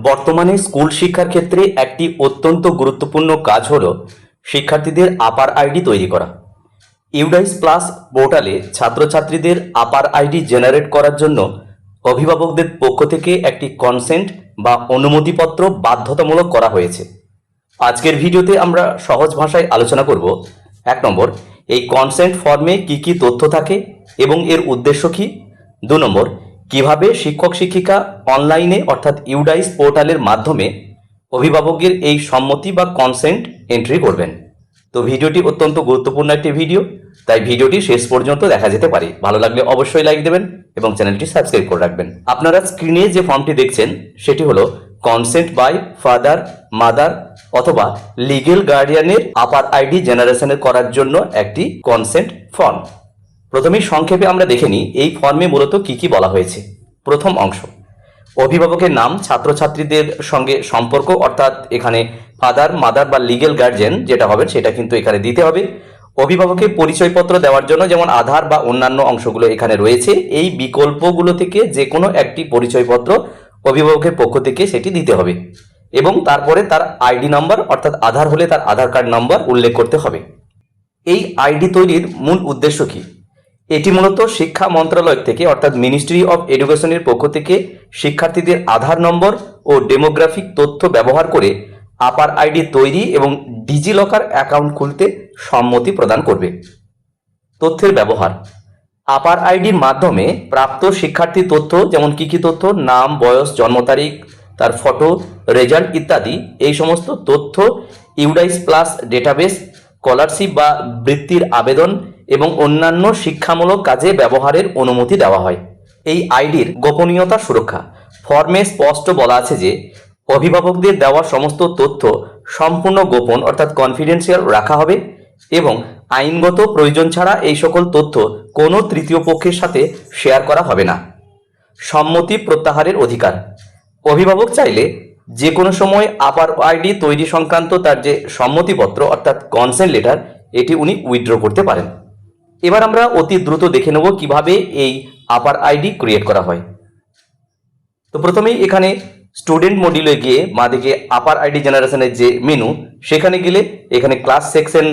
বর্তমানে স্কুল শিক্ষার ক্ষেত্রে একটি অত্যন্ত গুরুত্বপূর্ণ কাজ হলো শিক্ষার্থীদের আপার আইডি তৈরি করা। ইউডাইস প্লাস পোর্টালে ছাত্রছাত্রীদের আপার আইডি জেনারেট করার জন্য অভিভাবকদের পক্ষ থেকে একটি কনসেন্ট বা অনুমতিপত্র বাধ্যতামূলক করা হয়েছে। আজকের ভিডিওতে আমরা সহজ ভাষায় আলোচনা করব। 1 নম্বর, এই কনসেন্ট ফর্মে কি কি তথ্য থাকে এবং এর উদ্দেশ্য কি। 2 নম্বর, কিভাবে শিক্ষক শিক্ষিকা অনলাইনে অর্থাৎ ইউডাইস পোর্টালের মাধ্যমে অভিভাবকের এই সম্মতি বা কনসেন্ট এন্ট্রি করবেন। তো ভিডিওটি অত্যন্ত গুরুত্বপূর্ণ একটি ভিডিও, তাই ভিডিওটি শেষ পর্যন্ত দেখা যেতে পারে। ভালো লাগলে অবশ্যই লাইক দেবেন এবং চ্যানেলটি সাবস্ক্রাইব করে রাখবেন। আপনারা স্ক্রিনে যে ফর্মটি দেখছেন সেটি হলো কনসেন্ট বাই ফাদার, মাদার অথবা লিগেল গার্ডিয়ানের আপার আইডি জেনারেশনের করার জন্য একটি কনসেন্ট ফর্ম। প্রথমেই সংক্ষেপে আমরা দেখে নিই এই ফর্মে মূলত কি কি বলা হয়েছে। প্রথম অংশ, অভিভাবকের নাম, ছাত্রছাত্রীদের সঙ্গে সম্পর্ক, অর্থাৎ এখানে ফাদার, মাদার বা লিগেল গার্জিয়ান যেটা হবে সেটা কিন্তু এখানে দিতে হবে। অভিভাবকের পরিচয়পত্র দেওয়ার জন্য যেমন আধার বা অন্যান্য অংশগুলো এখানে রয়েছে, এই বিকল্পগুলো থেকে যে কোনো একটি পরিচয়পত্র অভিভাবকের পক্ষ থেকে সেটি দিতে হবে এবং তারপরে তার আইডি নাম্বার, অর্থাৎ আধার হলে তার আধার কার্ড নাম্বার উল্লেখ করতে হবে। এই আইডি তৈরির মূল উদ্দেশ্য কি? এটি মূলত শিক্ষা মন্ত্রণালয় থেকে অর্থাৎ মিনিস্ট্রি অফ এডুকেশনের পক্ষ থেকে শিক্ষার্থীদের আধার নম্বর ও ডেমোগ্রাফিক তথ্য ব্যবহার করে আপার আইডি তৈরি এবং ডিজিলকার অ্যাকাউন্ট খুলতে সম্মতি প্রদান করবে। তথ্যের ব্যবহার, আপার আইডির মাধ্যমে প্রাপ্ত শিক্ষার্থী তথ্য, যেমন কি কি তথ্য, নাম, বয়স, জন্ম তারিখ, তার ফটো, রেজাল্ট ইত্যাদি, এই সমস্ত তথ্য ইউডাইস প্লাস ডেটাবেস, স্কলারশিপ বা বৃত্তির আবেদন এবং অন্যান্য শিক্ষামূলক কাজে ব্যবহারের অনুমতি দেওয়া হয়। এই আইডির গোপনীয়তা সুরক্ষা, ফর্মে স্পষ্ট বলা আছে যে অভিভাবকদের দেওয়া সমস্ত তথ্য সম্পূর্ণ গোপন অর্থাৎ কনফিডেন্সিয়াল রাখা হবে এবং আইনগত প্রয়োজন ছাড়া এই সকল তথ্য কোনো তৃতীয় পক্ষের সাথে শেয়ার করা হবে না। সম্মতি প্রত্যাহারের অধিকার, অভিভাবক চাইলে যে কোনো সময় আপার আইডি তৈরি সংক্রান্ত তার যে সম্মতিপত্র অর্থাৎ কনসেন্ট লেটার এটি উনি উইথড্র করতে পারেন। এবার আমরা অতি দ্রুত দেখে নেব কিভাবে এই আপার আইডি ক্রিয়েট করা হয়। তো প্রথমেই এখানে স্টুডেন্ট মডিউলে গিয়ে বাঁদিকে আপার আইডি জেনারেশনের যে মেনু, সেখানে গেলে এখানে ক্লাস সেকশন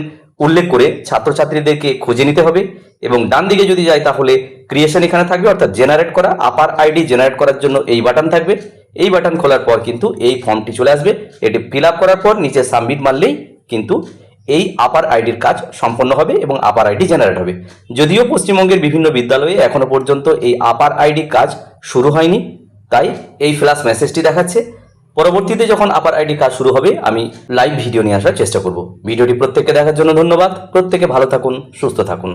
উল্লেখ করে ছাত্রছাত্রীদেরকে খুঁজে নিতে হবে এবং ডান দিকে যদি যাই তাহলে ক্রিয়েশন এখানে থাকবে, অর্থাৎ জেনারেট করা। আপার আইডি জেনারেট করার জন্য এই বাটন থাকবে। এই বাটন খোলার পর কিন্তু এই ফর্মটি চলে আসবে। এটি ফিল আপ করার পর নিচে সাবমিট মারলেই কিন্তু এই আপার আইডির কাজ সম্পন্ন হবে এবং আপার আইডি জেনারেট হবে। যদিও পশ্চিমবঙ্গের বিভিন্ন বিদ্যালয়ে এখনো পর্যন্ত এই আপার আইডি কাজ শুরু হয়নি, তাই এই ফ্ল্যাশ মেসেজটি দেখাচ্ছে। পরবর্তীতে যখন আপার আইডি কাজ শুরু হবে আমি লাইভ ভিডিও নিয়ে আসার চেষ্টা করব। ভিডিওটি প্রত্যেককে দেখার জন্য ধন্যবাদ। প্রত্যেকে ভালো থাকুন, সুস্থ থাকুন।